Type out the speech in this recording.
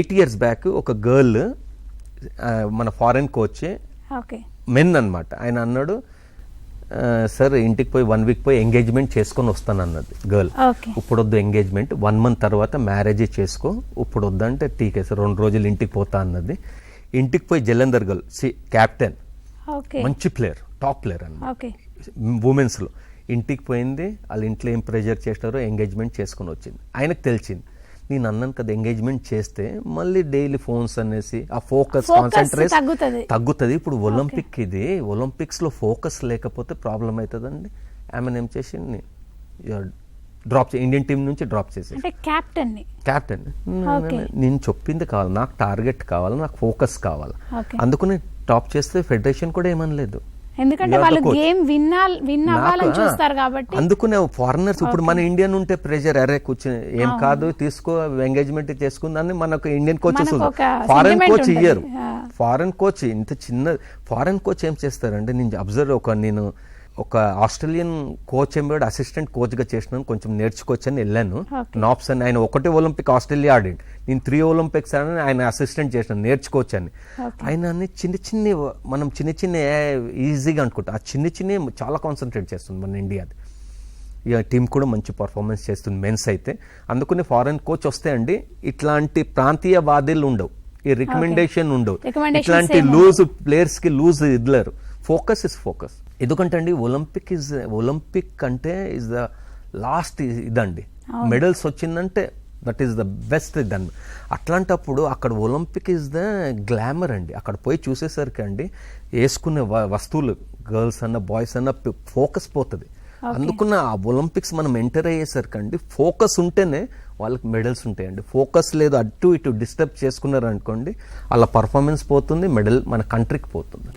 8 years back ఒక girl మన foreign coach men అన్నమాట. ఆయన అన్నాడు, సార్ ఇంటికి పోయి 1 week పోయి ఎంగేజ్మెంట్ చేసుకొని వస్తాను అన్నది గర్ల్. ఇప్పుడు వద్దు ఎంగేజ్మెంట్, 1 month తర్వాత మ్యారేజ్ చేసుకో, ఇప్పుడు వద్దంటే టీకే సార్ 2 రోజులు ఇంటికి పోతా అన్నది. ఇంటికి పోయి జలంధర్ గర్ల్ క్యాప్టెన్, మంచి ప్లేయర్, టాప్ ప్లేయర్ అన్నమాట ఉమెన్స్లో. ఇంటికి పోయింది, వాళ్ళ ఇంట్లో ఏం ప్రెజర్ చేసినారో ఎంగేజ్మెంట్ చేసుకుని వచ్చింది. ఆయనకు తెలిసింది, నేను అన్నాను కదా ఎంగేజ్మెంట్ చేస్తే మళ్ళీ డైలీ ఫోన్స్ అనేసి ఆ ఫోకస్ కాన్సన్ట్రేషన్ తగ్గుతుంది. ఇప్పుడు ఒలింపిక్, ఇది ఒలింపిక్స్ లో ఫోకస్ లేకపోతే ప్రాబ్లం అవుతుందండి. ఆమె ఏం చేసింది, డ్రాప్ ఇండియన్ టీం నుంచి డ్రాప్ చేసి క్యాప్టెన్ నేను చెప్పింది కావాలి, నాకు టార్గెట్ కావాలి, నాకు ఫోకస్ కావాలి. అందుకని టాప్ చేస్తే ఫెడరేషన్ కూడా ఏమనలేదు, ఎందుకంటే వాళ్ళు గేమ్ విన్ అవ్వాలని చూస్తారు కాబట్టి. అందుకునే ఫారినర్స్ ఇప్పుడు మన ఇండియన్ ఉంటే ప్రెషర్, అరే కూర్చొని ఏం కాదు తీసుకో ఎంగేజ్మెంట్ చేసుకుందని మనకు ఇండియన్ కోచెస్, ఫారెన్ కోచ్ ఇయ్యరు. ఫారెన్ కోచ్ ఇంత చిన్న ఫారెన్ కోచ్ ఏం చేస్తారంటే, నేను అబ్జర్వ్ నేను ఒక ఆస్ట్రేలియన్ కోచ్ ఎంబడి అసిస్టెంట్ కోచ్ గా చేసినాను, కొంచెం నేర్చుకోవచ్చు అని వెళ్ళాను. నాప్స్ అని ఆయన ఒకటే ఒలింపిక్ ఆస్ట్రేలియా ఆడాడు, నేను 3 Olympics అని ఆయన అసిస్టెంట్ చేసినాను నేర్చుకోవచ్చు అని. ఆయన చిన్న మనం చిన్న ఈజీగా అనుకుంటా, ఆ చిన్న చాలా కాన్సన్ట్రేట్ చేస్తుంది మన ఇండియాది. ఇక టీం కూడా మంచి పర్ఫార్మెన్స్ చేస్తుంది మెన్స్ అయితే. అందుకని ఫారెన్ కోచ్ వస్తే అండి ఇట్లాంటి ప్రాంతీయ వాదీలు ఉండవు, ఈ రికమెండేషన్ ఉండవు, ఇట్లాంటి లూజ్ ప్లేయర్స్ కి లూజ్ ఇద్దరు. Focus is focus. ఎందుకంటే అండి ఒలింపిక్ అంటే ఇస్ ద లాస్ట్ ఇదండి, మెడల్స్ వచ్చిందంటే దట్ ఈస్ ద బెస్ట్ దాన్ని. అట్లాంటప్పుడు అక్కడ ఒలింపిక్ ఇస్ ద గ్లామర్ అండి. అక్కడ పోయి చూసేసరికి అండి వేసుకునే వస్తువులు గర్ల్స్ అన్న బాయ్స్ అన్న ఫోకస్ పోతుంది. అందుకున్న ఆ ఒలింపిక్స్ మనం ఎంటర్ అయ్యేసరికి అండి ఫోకస్ ఉంటేనే వాళ్ళకి మెడల్స్ ఉంటాయండి. ఫోకస్ లేదు, అటు ఇటు డిస్టర్బ్ చేసుకున్నారు అనుకోండి, వాళ్ళ పర్ఫార్మెన్స్ పోతుంది, మెడల్ మన కంట్రీకి పోతుంది.